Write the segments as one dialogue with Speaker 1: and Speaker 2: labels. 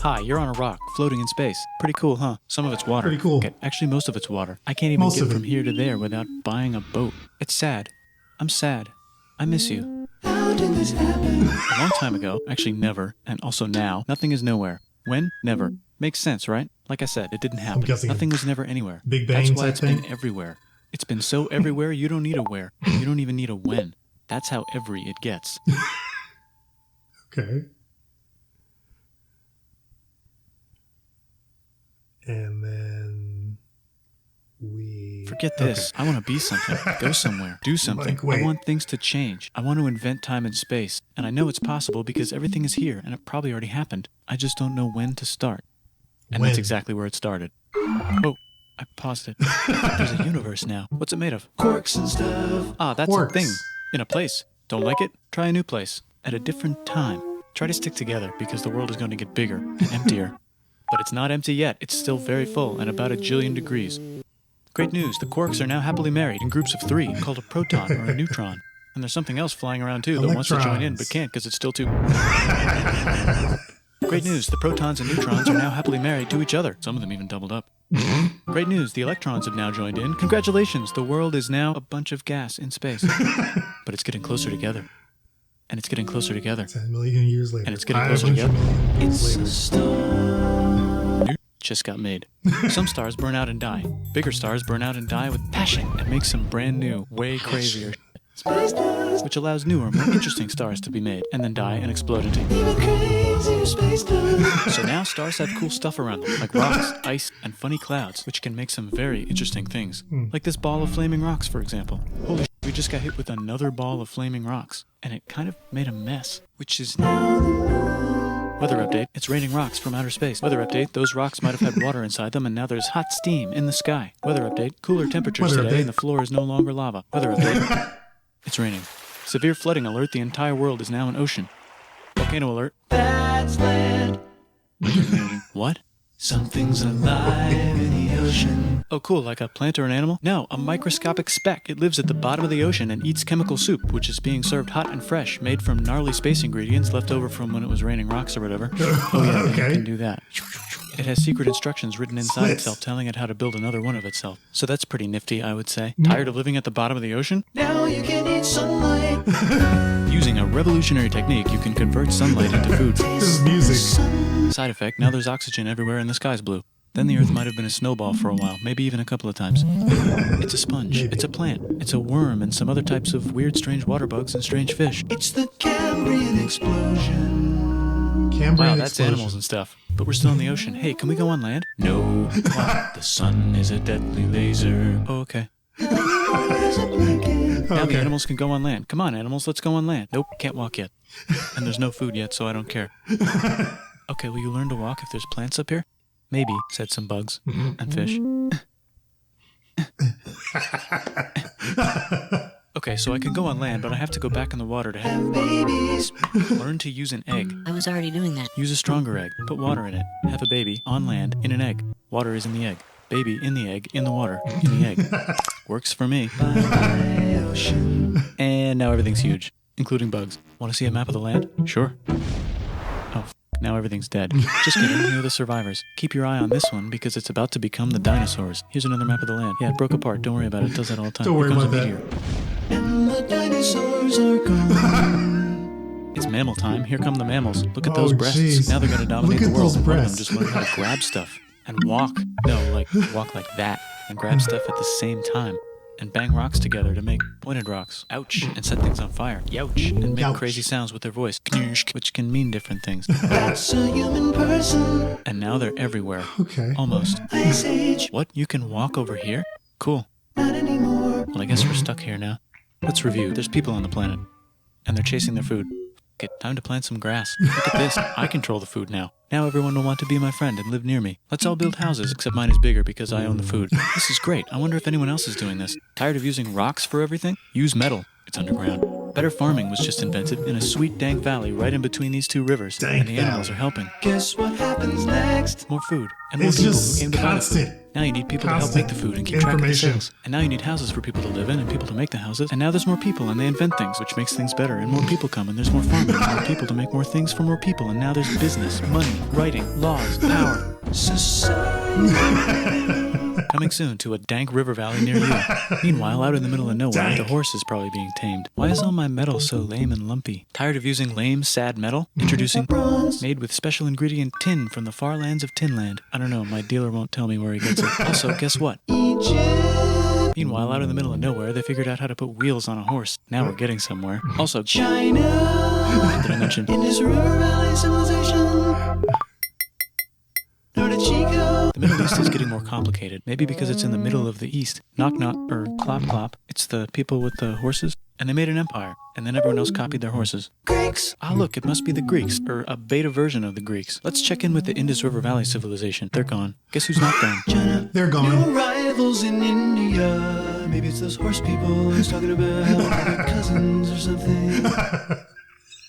Speaker 1: Hi, you're on a rock, floating in space. Pretty cool, huh? Some of it's water.
Speaker 2: Pretty cool.
Speaker 1: Okay, actually, most of it's water. I can't even
Speaker 2: Most
Speaker 1: get
Speaker 2: of it.
Speaker 1: from here to there without buying a boat. It's sad. I'm sad. I miss you.
Speaker 3: How did this happen?
Speaker 1: A long time ago, actually never, and also now, nothing is nowhere. When? Never. Makes sense, right? Like I said, it didn't happen.
Speaker 2: guessing
Speaker 1: Nothing was never anywhere.
Speaker 2: Big Bang
Speaker 1: That's why
Speaker 2: type
Speaker 1: it's
Speaker 2: thing?
Speaker 1: been everywhere. It's been so everywhere, you don't need a where. You don't even need a when. That's how every it gets.
Speaker 2: Okay. And then we...
Speaker 1: Forget this. I want to be something. Go somewhere. Do something.
Speaker 2: Like, wait.
Speaker 1: I want things to change. I want to invent time and space. And I know it's possible because everything is here and it probably already happened. I just don't know when to start. And
Speaker 2: When?
Speaker 1: that's exactly where it started. Oh, I paused it. There's a universe now. What's it made of?
Speaker 3: Quarks and stuff.
Speaker 1: Ah, that's
Speaker 2: Quarks.
Speaker 1: a thing. In a place. Don't like it? Try a new place. At a different time. Try to stick together because the world is going to get bigger and emptier. But it's not empty yet. It's still very full and about 1 jillion degrees. Great news. The quarks are now happily married in groups of 3 called a proton or a neutron. And there's something else flying around too that wants to join in but can't because it's still too... Great news. The protons and neutrons are now happily married to each other. Some of them even doubled up. Great news. The electrons have now joined in. Congratulations. The world is now a bunch of gas in space. But it's getting closer together. And it's getting closer together.
Speaker 2: 10 million years later.
Speaker 1: And it's getting closer together.
Speaker 2: 500 million years
Speaker 3: It's a
Speaker 2: later.
Speaker 3: star.
Speaker 1: Just got made. Some stars burn out and die. Bigger stars burn out and die with passion and make some brand new, way crazier
Speaker 3: Space dust.
Speaker 1: which allows newer, more interesting stars to be made and then die and explode into.
Speaker 3: Even crazier space dust.
Speaker 1: So now stars have cool stuff around them, like rocks, ice, and funny clouds, which can make some very interesting things. Like this ball of flaming rocks, for example. Holy shit, we just got hit with another ball of flaming rocks, and it kind of made a mess, which is Weather update, it's raining rocks from outer space. Weather update, those rocks might have had water inside them and now there's hot steam in the sky. Weather update, cooler temperatures
Speaker 2: Weather
Speaker 1: today
Speaker 2: update.
Speaker 1: and the floor is no longer lava. Weather update, it's raining. Severe flooding alert, the entire world is now an ocean. Volcano alert.
Speaker 3: That's land.
Speaker 1: What?
Speaker 3: Something's alive in the ocean.
Speaker 1: Oh cool, like a plant or an animal? No, a microscopic speck. It lives at the bottom of the ocean and eats chemical soup, which is being served hot and fresh, made from gnarly space ingredients left over from when it was raining rocks or whatever. Oh yeah,
Speaker 2: Okay.
Speaker 1: it can do that. It has secret instructions written inside
Speaker 2: Slits.
Speaker 1: itself telling it how to build another one of itself. So that's pretty nifty, I would say. Tired of living at the bottom of the ocean?
Speaker 3: Now you can eat sunlight.
Speaker 1: Using a revolutionary technique, you can convert sunlight into food.
Speaker 2: This is music.
Speaker 1: Side effect, now there's oxygen everywhere and the sky's blue. Then the Earth might have been a snowball for a while, maybe even a couple of times. It's a sponge,
Speaker 2: Maybe.
Speaker 1: it's a plant, it's a worm and some other types of weird, strange water bugs and strange fish.
Speaker 3: It's the Cambrian explosion.
Speaker 2: Cambrian
Speaker 1: Wow, that's
Speaker 2: explosion.
Speaker 1: animals and stuff. But we're still in the ocean. Hey, can we go on land? No. Why? The sun is a deadly laser. Oh, okay.
Speaker 3: There's a blanket.
Speaker 1: Now the
Speaker 2: Okay.
Speaker 1: animals can go on land. Come on, animals, let's go on land. Nope, can't walk yet. And there's no food yet, so I don't care. Okay, will you learn to walk if there's plants up here? Maybe, said some bugs and fish. Okay, so I can go on land, but I have to go back in the water to have
Speaker 3: Babies.
Speaker 1: learn to use an egg.
Speaker 4: I was already doing that.
Speaker 1: Use a stronger egg. Put water in it. Have a baby on land in an egg. Water is in the egg. Baby in the egg, in the water, in the egg. Works for me.
Speaker 3: By ocean.
Speaker 1: And now everything's huge, including bugs. Want to see a map of the land? Sure. Oh, now everything's dead. Just kidding, here are the survivors. Keep your eye on this one because it's about to become the dinosaurs. Here's another map of the land. Yeah, it broke apart. Don't worry about it. It does that all the time.
Speaker 2: Don't worry
Speaker 1: Here comes
Speaker 2: about
Speaker 1: a
Speaker 2: that.
Speaker 1: meteor.
Speaker 3: And the dinosaurs are gone.
Speaker 1: It's mammal time. Here come the mammals. Look at
Speaker 2: Oh,
Speaker 1: those breasts.
Speaker 2: jeez.
Speaker 1: Now they're going to dominate
Speaker 2: Look
Speaker 1: the
Speaker 2: at
Speaker 1: world.
Speaker 2: those
Speaker 1: And one of them
Speaker 2: breasts.
Speaker 1: just learned how to grab stuff and walk. No, like walk like that and grab stuff at the same time. And bang rocks together to make pointed rocks. Ouch. And set things on fire. Youch. And make
Speaker 2: Youch.
Speaker 1: crazy sounds with their voice. Knirsch, which can mean different things.
Speaker 3: That's a human person.
Speaker 1: And now they're everywhere.
Speaker 2: Okay.
Speaker 1: Almost.
Speaker 3: Ice Age.
Speaker 1: What? You can walk over here? Cool.
Speaker 3: Not anymore.
Speaker 1: Well, I guess we're stuck here now. Let's review. There's people on the planet. And they're chasing their food. Okay, time to plant some grass. Look at this. I control the food now. Now everyone will want to be my friend and live near me. Let's all build houses, except mine is bigger because I own the food. This is great. I wonder if anyone else is doing this. Tired of using rocks for everything? Use metal. It's underground. Better farming was just invented in a sweet dank valley right in between these two rivers.
Speaker 2: Dank
Speaker 1: and the animals
Speaker 2: valley.
Speaker 1: are helping.
Speaker 3: Guess what happens next?
Speaker 1: More food. And more
Speaker 2: It's
Speaker 1: people
Speaker 2: just
Speaker 1: who came to buy the food.
Speaker 2: constant.
Speaker 1: Now you need people to help make the food and keep track of the sales. And now you need houses for people to live in and people to make the houses. And now there's more people and they invent things, which makes things better. And more people come and there's more farming and more people to make more things for more people. And now there's business, money, writing, laws, power. Coming soon to a dank river valley near you. Meanwhile, out in the middle of nowhere, the horse is probably being tamed. Why is all my metal so lame and lumpy? Tired of using lame, sad metal? Introducing bronze, made with special ingredient tin from the far lands of Tinland. I don't know, my dealer won't tell me where he gets it. Also, guess what? Egypt. Meanwhile, out in the middle of nowhere, they figured out how to put wheels on a horse. Now we're getting somewhere. Also, China. Did I mention? Indus River Valley Civilization. The Middle East is getting more complicated, maybe because it's in the middle of the East. Knock knock, or clop clop. It's the people with the horses. And they made an empire, and then everyone else copied their horses. Greeks! Ah, look, it must be the Greeks, or a beta version of the Greeks. Let's check in with the Indus River Valley Civilization. They're gone. Guess who's not gone? China.
Speaker 2: They're gone.
Speaker 3: No rivals in India. Maybe it's those horse people he's talking about, their cousins or something.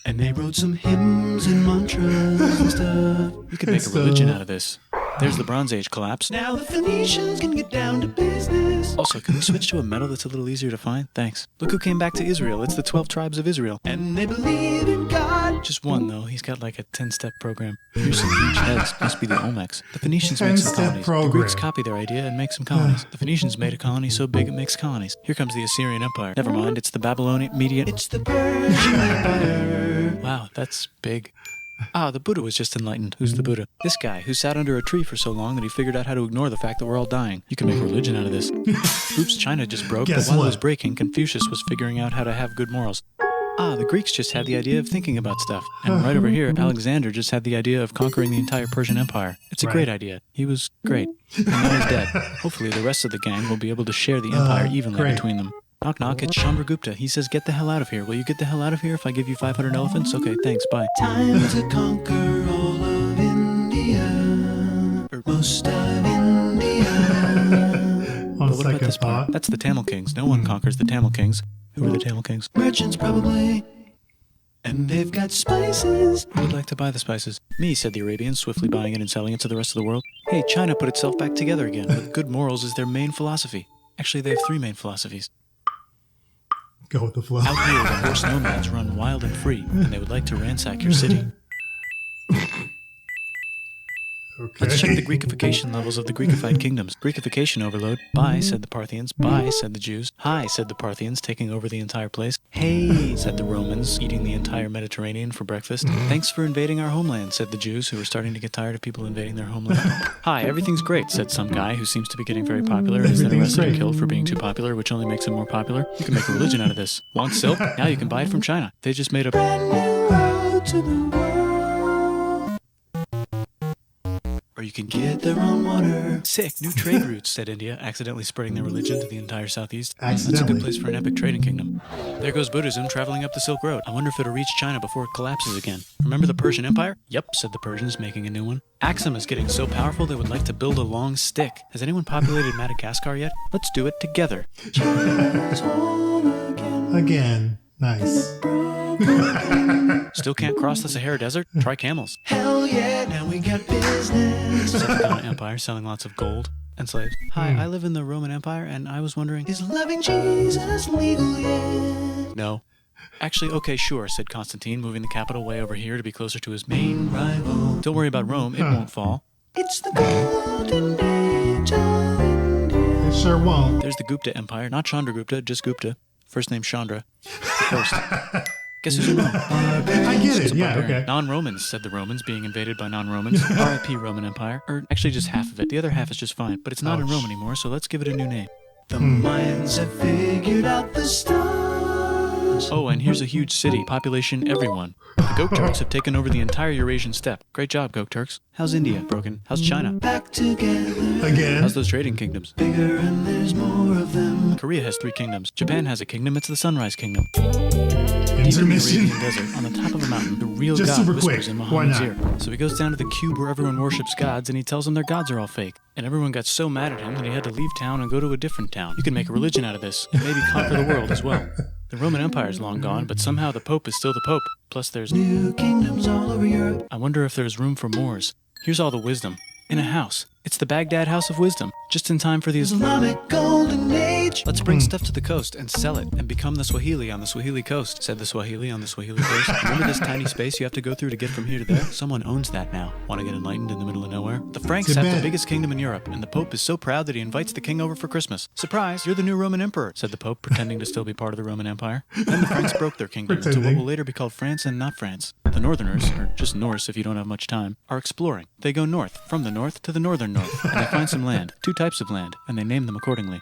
Speaker 3: And they wrote some hymns and mantras and stuff.
Speaker 1: You could make a religion out of this. There's the Bronze Age collapse.
Speaker 3: Now the Phoenicians can get down to business.
Speaker 1: Also, can we switch to a metal that's a little easier to find? Thanks. Look who came back to Israel. It's the 12 tribes of Israel.
Speaker 3: And they believe in God.
Speaker 1: Just one, though. He's got like a 10-step program. Here's some huge heads. Must be the Olmecs. The Phoenicians made some colonies. The Greeks copy their idea and make some colonies. The Phoenicians made a colony so big it makes colonies. Here comes the Assyrian Empire. Never mind, it's the Babylonian Median.
Speaker 3: It's the Persian Empire.
Speaker 1: Wow, that's big. Ah, the Buddha was just enlightened. Who's the Buddha? This guy, who sat under a tree for so long that he figured out how to ignore the fact that we're all dying. You can make religion out of this. Oops, China just broke, but while it was breaking, Confucius was figuring out how to have good morals. Ah, the Greeks just had the idea of thinking about stuff. And right over here, Alexander just had the idea of conquering the entire Persian Empire. It's a great idea. He was great. And now he's dead. Hopefully the rest of the gang will be able to share the empire evenly between them. Knock knock, it's Chandragupta. He says, get the hell out of here. Will you get the hell out of here if I give you 500 elephants? Okay, thanks, bye.
Speaker 3: Time to conquer all of India. Or most of India.
Speaker 2: On
Speaker 1: But what about this
Speaker 2: second
Speaker 1: part?
Speaker 2: thought.
Speaker 1: That's the Tamil Kings. No one conquers the Tamil Kings. Who are the Tamil Kings?
Speaker 3: Merchants probably. And they've got spices.
Speaker 1: Who would like to buy the spices? Me, said the Arabians, swiftly buying it and selling it to the rest of the world. Hey, China put itself back together again, with good morals as their main philosophy. Actually, they have 3 main philosophies.
Speaker 2: Go with the flow.
Speaker 1: Out here, the horse nomads run wild and free, and they would like to ransack your city.
Speaker 2: Okay.
Speaker 1: Let's check the Greekification levels of the Greekified kingdoms. Greekification overload. Bye, said the Parthians. Bye, said the Jews. Hi, said the Parthians, taking over the entire place. Hey, said the Romans, eating the entire Mediterranean for breakfast. Thanks for invading our homeland, said the Jews, who were starting to get tired of people invading their homeland. Hi, everything's great, said some guy who seems to be getting very popular and is then arrested and killed for being too popular, which only makes him more popular. You can make a religion out of this. Want silk? Now you can buy it from China. They just made a
Speaker 3: Brand new road to the world.
Speaker 1: Or you can get their own water. Sick, new trade routes, said India, accidentally spreading their religion to the entire southeast. That's a good place for an epic trading kingdom. There goes Buddhism traveling up the Silk Road. I wonder if it'll reach China before it collapses again. Remember the Persian Empire? Yep, said the Persians, making a new one. Axum is getting so powerful they would like to build a long stick. Has anyone populated Madagascar yet? Let's do it together.
Speaker 3: China's home again.
Speaker 2: Again. Nice.
Speaker 1: Still can't cross the Sahara Desert? Try camels.
Speaker 3: Hell yeah, now we got business.
Speaker 1: Said the Ghana Empire, selling lots of gold and slaves. Hi, I live in the Roman Empire, and I was wondering...
Speaker 3: Is loving Jesus legal yet?
Speaker 1: No. Actually, okay, sure, said Constantine, moving the capital way over here to be closer to his main rival. Don't worry about Rome, it won't fall.
Speaker 3: It's the golden age of India.
Speaker 2: It sure won't.
Speaker 1: There's the Gupta Empire, not Chandragupta, just Gupta. First name Chandra. The first. Guess who's in Rome?
Speaker 2: I get it. Yeah, okay.
Speaker 1: Non-Romans, said the Romans, being invaded by non-Romans. R.I.P. Roman Empire. Or actually just half of it. The other half is just fine. But it's not in Rome anymore, so let's give it a new name.
Speaker 3: The Mayans have figured out the stars.
Speaker 1: Oh, and here's a huge city. Population everyone. The Gok Turks have taken over the entire Eurasian steppe. Great job, Gok Turks. How's India? Broken. How's China?
Speaker 3: Back together.
Speaker 2: Again.
Speaker 1: How's those trading kingdoms?
Speaker 3: Bigger and there's more of them.
Speaker 1: Korea has 3 kingdoms. Japan has a kingdom. It's the Sunrise Kingdom. Deep in the
Speaker 2: Intermission.
Speaker 1: Arabian desert, on the top of a mountain, the real
Speaker 2: Just
Speaker 1: God
Speaker 2: super
Speaker 1: whispers
Speaker 2: quick.
Speaker 1: in
Speaker 2: Why
Speaker 1: Muhammad's
Speaker 2: not?
Speaker 1: ear. So he goes down to the cube where everyone worships gods, and he tells them their gods are all fake. And everyone got so mad at him that he had to leave town and go to a different town. You can make a religion out of this, and maybe conquer the world as well. The Roman Empire is long gone, but somehow the Pope is still the Pope. Plus there's...
Speaker 3: New kingdoms all over Europe.
Speaker 1: I wonder if there's room for Moors. Here's all the wisdom. In a house. It's the Baghdad House of Wisdom, just in time for the
Speaker 3: Islamic Golden Age.
Speaker 1: Let's bring stuff to the coast and sell it and become the Swahili on the Swahili coast, said the Swahili on the Swahili coast. Remember this tiny space you have to go through to get from here to there? Someone owns that now. Want to get enlightened in the middle of nowhere? The Franks have the biggest kingdom in Europe, and the Pope is so proud that he invites the king over for Christmas. Surprise, you're the new Roman emperor, said the Pope, pretending to still be part of the Roman Empire. Then the Franks broke their kingdom into what will later be called France and not France. The Northerners, or just Norse if you don't have much time, are exploring. They go north, from the north to the northern north, and they find some land, 2 types of land, and they name them accordingly.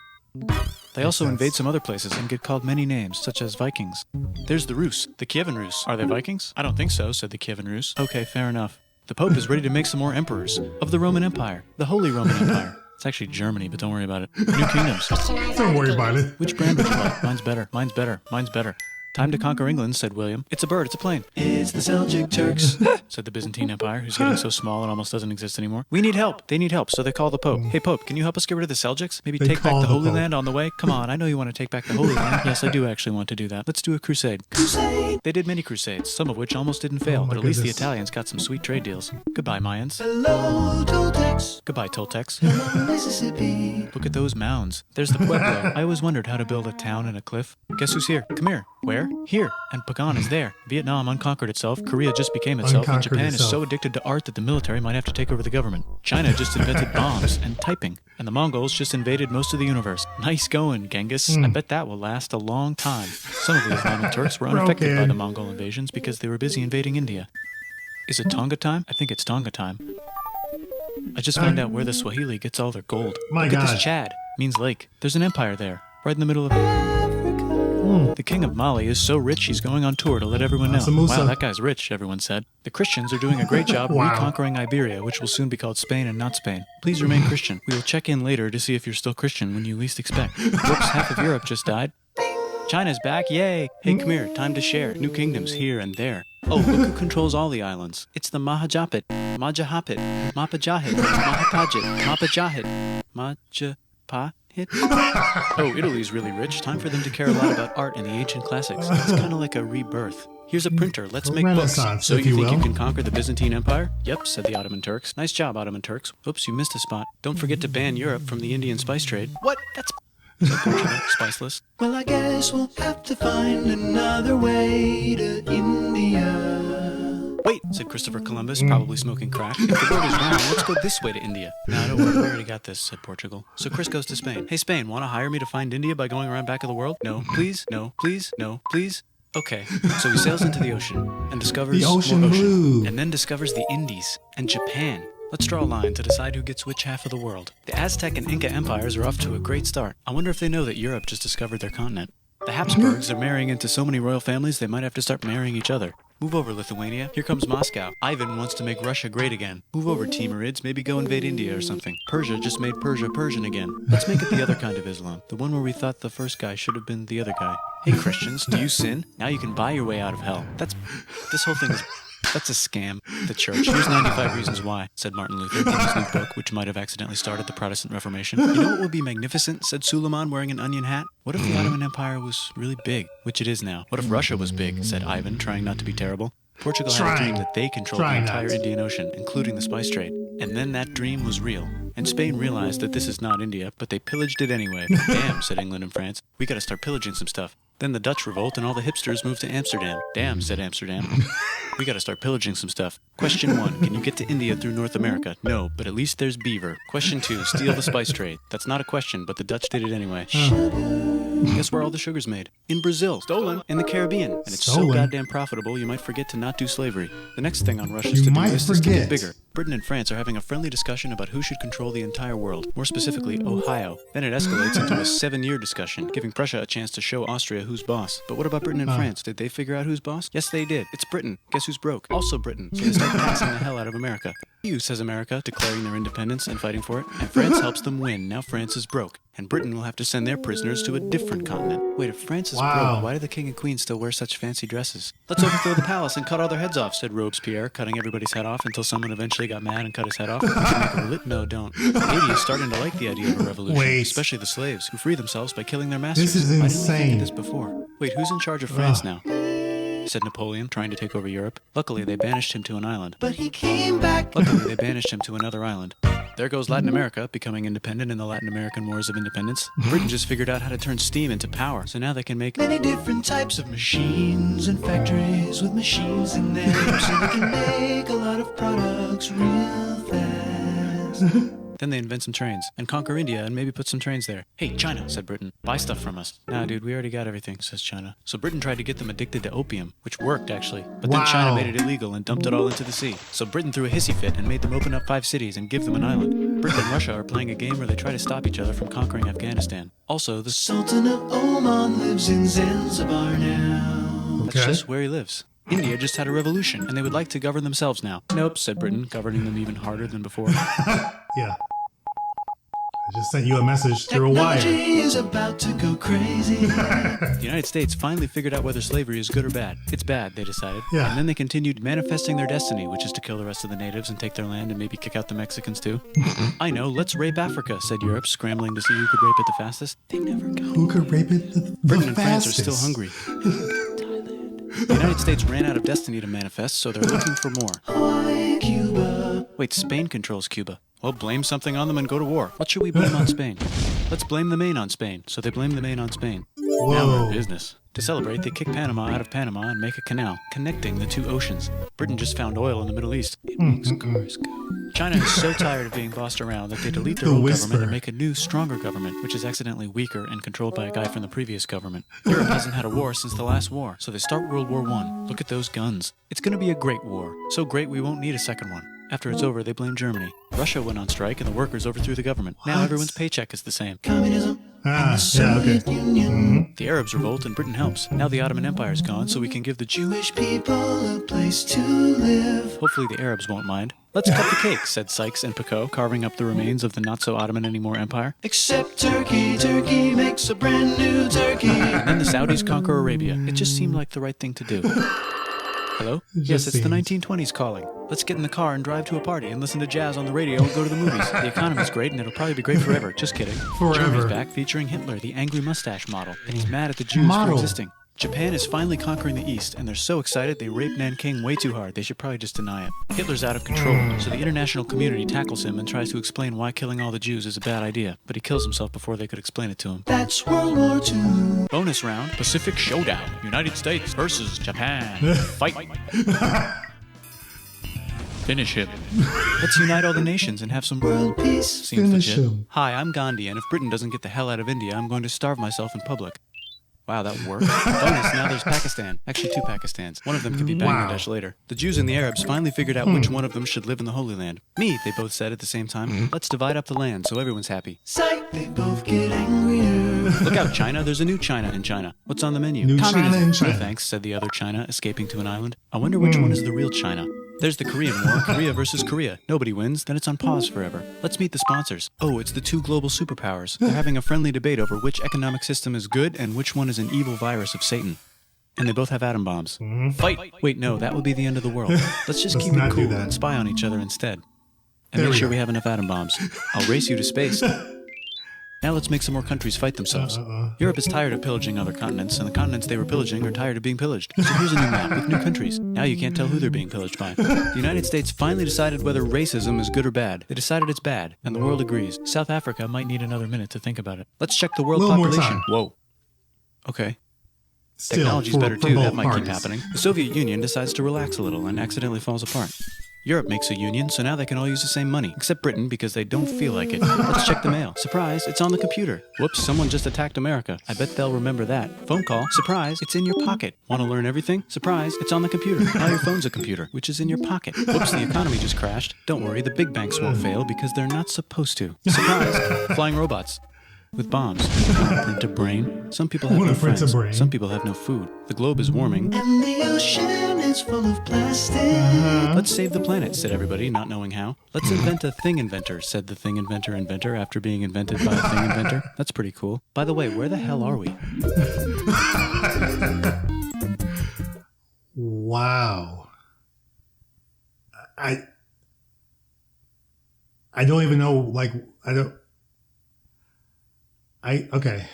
Speaker 1: They also invade some other places and get called many names, such as Vikings. There's the Rus, the Kievan Rus. Are they Vikings? I don't think so, said the Kievan Rus. Okay, fair enough. The Pope is ready to make some more emperors of the Roman Empire, the Holy Roman Empire. It's actually Germany, but don't worry about it. New kingdoms.
Speaker 2: Don't worry about it.
Speaker 1: Which brand would you like? Mine's better. Mine's better. Mine's better. Time to conquer England, said William. It's a bird, it's a plane.
Speaker 3: It's the Seljuk Turks,
Speaker 1: said the Byzantine Empire, who's getting so small it almost doesn't exist anymore. We need help. They need help, so they call the Pope. Hey, Pope, can you help us get rid of the Seljuks? Maybe take back the Holy Land on the way? Come on, I know you want to take back the Holy Land. Yes, I do actually want to do that. Let's do a crusade.
Speaker 3: Crusade.
Speaker 1: They did many crusades, some of which almost didn't fail, but at least the Italians got some sweet trade deals. Goodbye, Mayans.
Speaker 3: Hello, Toltecs.
Speaker 1: Goodbye, Toltecs.
Speaker 3: Hello, Mississippi.
Speaker 1: Look at those mounds. There's the Pueblo. I always wondered how to build a town in a cliff. Guess who's here? Come here. Where? Here. And Pagan is there. Vietnam unconquered itself. Korea just became itself. And Japan is so addicted to art that the military might have to take over the government. China just invented bombs and typing. And the Mongols just invaded most of the universe. Nice going, Genghis. I bet that will last a long time. Some of the Islamic Turks were unaffected by the Mongol invasions because they were busy invading India. Is it Tonga time? I think it's Tonga time. I just found out where the Swahili gets all their gold. Look at this Chad. Means lake. There's an empire there. Right in the middle of The king of Mali is so rich he's going on tour to let everyone know. Wow, that guy's rich, everyone said. The Christians are doing a great job reconquering Iberia, which will soon be called Spain and not Spain. Please remain Christian. We will check in later to see if you're still Christian when you least expect. Whoops, half of Europe just died. China's back, yay! Hey, come here, time to share. New kingdoms here and there. Oh, look who controls all the islands. It's the Mahajapit, Majahapit, Mapajahit, Mahapajit, Mapajahit, Majapahit. Oh, Italy's really rich. Time for them to care a lot about art and the ancient classics. It's kind of like a rebirth. Here's a printer. Let's make books. So you think you can conquer the Byzantine Empire? Yep, said the Ottoman Turks. Nice job, Ottoman Turks. Oops, you missed a spot. Don't forget to ban Europe from the Indian spice trade. What? That's spiceless.
Speaker 3: Well, I guess we'll have to find another way to India.
Speaker 1: Wait, said Christopher Columbus, probably smoking crack. If the road is round, let's go this way to India. No, don't worry, we already got this, said Portugal. So Chris goes to Spain. Hey, Spain, want to hire me to find India by going around back of the world? No, please, no, please, no, please. Okay, so he sails into the ocean and discovers
Speaker 2: the ocean
Speaker 1: more
Speaker 2: blue.
Speaker 1: And then discovers the Indies and Japan. Let's draw a line to decide who gets which half of the world. The Aztec and Inca empires are off to a great start. I wonder if they know that Europe just discovered their continent. The Habsburgs are marrying into so many royal families they might have to start marrying each other. Move over, Lithuania. Here comes Moscow. Ivan wants to make Russia great again. Move over, Timurids. Maybe go invade India or something. Persia just made Persia Persian again. Let's make it the other kind of Islam. The one where we thought the first guy should have been the other guy. Hey, Christians, do you sin? Now you can buy your way out of hell. This whole thing is... That's a scam. The church. Here's 95 Reasons Why, said Martin Luther in his new book, which might have accidentally started the Protestant Reformation. You know what would be magnificent, said Suleiman wearing an onion hat? What if the Ottoman Empire was really big, which it is now? What if Russia was big, said Ivan, trying not to be terrible? Portugal had a dream that they controlled the entire Indian Ocean, including the spice trade. And then that dream was real. And Spain realized that this is not India, but they pillaged it anyway. Damn, said England and France. We gotta start pillaging some stuff. Then the Dutch revolt and all the hipsters moved to Amsterdam. Damn, said Amsterdam. We gotta start pillaging some stuff. Question 1, can you get to India through North America? No, but at least there's beaver. Question 2, steal the spice trade. That's not a question, but the Dutch did it anyway. Guess where all the sugar's made? In Brazil. Stolen. In the Caribbean. And it's so goddamn profitable you might forget to not do slavery. The next thing on Russia's to-do list is to get bigger. Britain and France are having a friendly discussion about who should control the entire world, more specifically Ohio. Then it escalates into a 7-year discussion, giving Prussia a chance to show Austria who's boss. But what about Britain and France? Did they figure out who's boss? Yes, they did. It's Britain. Guess who's broke? Also Britain. So they start taxing the hell out of America. EU, says America, declaring their independence and fighting for it. And France helps them win. Now France is broke. And Britain will have to send their prisoners to a different continent. Wait, if France is broke, why do the king and queen still wear such fancy dresses? Let's overthrow the palace and cut all their heads off, said Robespierre, cutting everybody's head off until someone eventually got mad and cut his head off. No, don't. The 80s is starting to like the idea of a revolution, especially the slaves, who free themselves by killing their masters.
Speaker 2: This is insane.
Speaker 1: Why didn't we think of this before? Wait, who's in charge of France now? Said Napoleon, trying to take over Europe. Luckily, they banished him to an island.
Speaker 3: But he came back.
Speaker 1: Luckily, they banished him to another island. There goes Latin America, becoming independent in the Latin American Wars of Independence. Britain just figured out how to turn steam into power, so now they can make
Speaker 3: many different types of machines and factories with machines in them, so they can make a lot of products real fast.
Speaker 1: Then they invent some trains and conquer India and maybe put some trains there. Hey, China, said Britain, buy stuff from us. Nah, dude, we already got everything, says China. So Britain tried to get them addicted to opium, which worked, actually. But then China made it illegal and dumped it all into the sea. So Britain threw a hissy fit and made them open up 5 cities and give them an island. Britain and Russia are playing a game where they try to stop each other from conquering Afghanistan. Also, the
Speaker 3: Sultan of Oman lives in Zanzibar now.
Speaker 1: That's just where he lives. India just had a revolution, and they would like to govern themselves now. Nope, said Britain, governing them even harder than before.
Speaker 2: Yeah. I just sent you a message through a wire.
Speaker 3: Technology is about to go crazy.
Speaker 1: The United States finally figured out whether slavery is good or bad. It's bad, they decided.
Speaker 2: Yeah.
Speaker 1: And then they continued manifesting their destiny, which is to kill the rest of the natives and take their land and maybe kick out the Mexicans too. I know, let's rape Africa, said Europe, scrambling to see who could rape it the fastest. They never got
Speaker 2: Who could rape it the
Speaker 1: Britain and
Speaker 2: fastest?
Speaker 1: France are still hungry. The United States ran out of destiny to manifest, so they're looking for more.
Speaker 3: Hawaii, Cuba.
Speaker 1: Wait, Spain controls Cuba. Well, blame something on them and go to war. What should we blame on Spain? Let's blame the Maine on Spain. So they blame the Maine on Spain.
Speaker 2: Whoa.
Speaker 1: Now we're in business. To celebrate, they kick Panama out of Panama and make a canal connecting the 2 oceans. Britain just found oil in the Middle East. It makes cars go. China is so tired of being bossed around that they delete their old government and make a new, stronger government, which is accidentally weaker and controlled by a guy from the previous government. Europe hasn't had a war since the last war, so they start World War I. Look at those guns. It's going to be a great war. So great we won't need a second one. After it's over, they blame Germany. Russia went on strike and the workers overthrew the government. Now everyone's paycheck is the same.
Speaker 3: Communism.
Speaker 2: Yeah, okay.
Speaker 3: Soviet Union.
Speaker 1: The Arabs revolt and Britain helps. Now the Ottoman Empire's gone, so we can give the
Speaker 3: Jewish people a place to live.
Speaker 1: Hopefully the Arabs won't mind. Let's cut the cake, said Sykes and Picot, carving up the remains of the not-so-Ottoman-anymore empire.
Speaker 3: Except Turkey. Turkey makes a brand new Turkey.
Speaker 1: And then the Saudis conquer Arabia. It just seemed like the right thing to do. Hello? Yes, it's the 1920s calling. Let's get in the car and drive to a party and listen to jazz on the radio and go to the movies. The economy's great and it'll probably be great forever. Just kidding. Germany's back featuring Hitler, the angry mustache model. And he's mad at the Jews for existing. Japan is finally conquering the East, and they're so excited they rape Nanking way too hard. They should probably just deny it. Hitler's out of control, so the international community tackles him and tries to explain why killing all the Jews is a bad idea. But he kills himself before they could explain it to him.
Speaker 3: That's World War II.
Speaker 1: Bonus round, Pacific Showdown. United States versus Japan. Fight. Finish him. Let's unite all the nations and have some
Speaker 3: World peace.
Speaker 1: Seems
Speaker 2: Finish
Speaker 1: legit.
Speaker 2: him.
Speaker 1: Hi, I'm Gandhi, and if Britain doesn't get the hell out of India, I'm going to starve myself in public. Wow, that worked. Bonus, now there's Pakistan. Actually, 2 Pakistans. One of them could be Bangladesh later. The Jews and the Arabs finally figured out which one of them should live in the Holy Land. Me, they both said at the same time. Let's divide up the land so everyone's happy.
Speaker 3: Sight, they both get angrier.
Speaker 1: Look out, China. There's a new China in China. What's on the menu?
Speaker 2: New China in China.
Speaker 1: No thanks, said the other China, escaping to an island. I wonder which one is the real China. There's the Korean War, Korea versus Korea. Nobody wins, then it's on pause forever. Let's meet the sponsors. Oh, it's the 2 global superpowers. They're having a friendly debate over which economic system is good and which one is an evil virus of Satan. And they both have atom bombs. Fight! Wait, no, that would be the end of the world. Let's just keep it cool and spy on each other instead. And make sure we have enough atom bombs. I'll race you to space. Now let's make some more countries fight themselves. Europe is tired of pillaging other continents, and the continents they were pillaging are tired of being pillaged. So here's a new map with new countries. Now you can't tell who they're being pillaged by. The United States finally decided whether racism is good or bad. They decided it's bad, and the world agrees. South Africa might need another minute to think about it. Let's check the world population. Whoa. Okay.
Speaker 2: Still,
Speaker 1: Technology's better too, that might
Speaker 2: parties.
Speaker 1: keep happening. The Soviet Union decides to relax a little and accidentally falls apart. Europe makes a union, so now they can all use the same money, except Britain because they don't feel like it. Let's check the mail. Surprise, it's on the computer. Whoops, someone just attacked America. I bet they'll remember that. Phone call. Surprise, it's in your pocket. Want to learn everything? Surprise, it's on the computer. Now your phone's a computer, which is in your pocket. Whoops, the economy just crashed. Don't worry, the big banks won't fail because they're not supposed to. Surprise, flying robots. With bombs. Print a brain. Some people have no friends. Some people have no food. The globe is warming.
Speaker 3: And the ocean is full of plastic.
Speaker 1: Let's save the planet, said everybody, not knowing how. Let's invent a thing inventor, said the thing inventor after being invented by a thing inventor. That's pretty cool. By the way, where the hell are we?
Speaker 2: Wow. I don't even know, like, okay.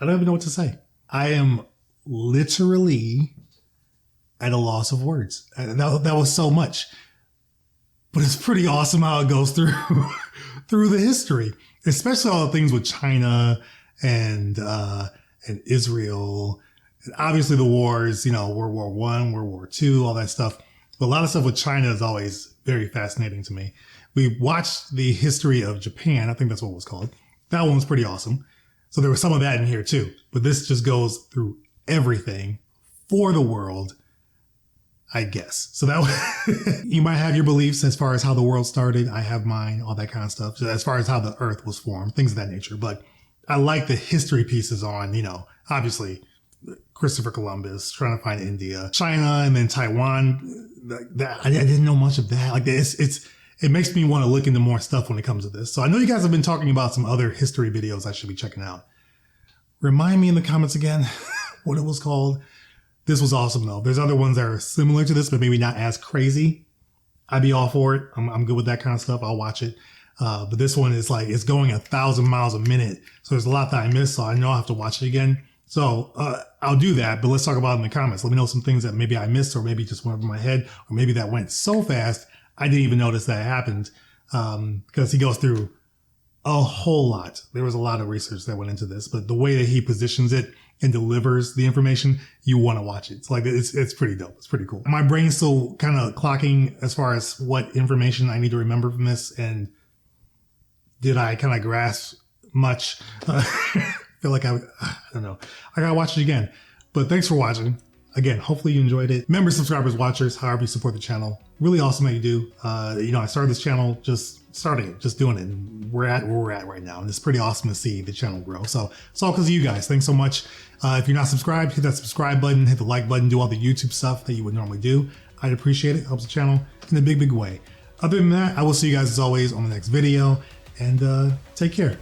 Speaker 2: I don't even know what to say. I am literally at a loss of words. That was so much. but it's pretty awesome how it goes through through the history, especially all the things with China and Israel, and obviously the wars, World War I, World War II, all that stuff. But a lot of stuff with China is always very fascinating to me. We watched the history of Japan. I think that's what it was called. That one was pretty awesome. So there was some of that in here too. But this just goes through everything for the world, I guess. So that you might have your beliefs as far as how the world started. I have mine, all that kind of stuff. So as far as how the earth was formed, things of that nature. But I like the history pieces on, obviously Christopher Columbus trying to find India, China, and then Taiwan. I didn't know much of that. Like it makes me want to look into more stuff when it comes to this. So I know you guys have been talking about some other history videos I should be checking out. Remind me in the comments again what it was called. This was awesome though. There's other ones that are similar to this, but maybe not as crazy. I'd be all for it. I'm good with that kind of stuff. I'll watch it. But this one is like, it's going 1,000 miles a minute. So there's a lot that I missed. So I know I'll have to watch it again. So I'll do that, but let's talk about it in the comments. Let me know some things that maybe I missed or maybe just went over my head, or maybe that went so fast I didn't even notice that happened, because he goes through a whole lot. There was a lot of research that went into this, but the way that he positions it and delivers the information, you want to watch it. It's like, it's pretty dope. It's pretty cool. My brain's still kind of clocking as far as what information I need to remember from this. And did I kind of grasp much? Feel like I don't know. I gotta watch it again. But thanks for watching. Again, hopefully you enjoyed it. Members, subscribers, watchers, however you support the channel. Really awesome that you do. I started this channel just doing it. And we're at where we're at right now. And it's pretty awesome to see the channel grow. So it's all because of you guys. Thanks so much. If you're not subscribed, hit that subscribe button, hit the like button, do all the YouTube stuff that you would normally do. I'd appreciate it. Helps the channel in a big, big way. Other than that, I will see you guys as always on the next video. And take care.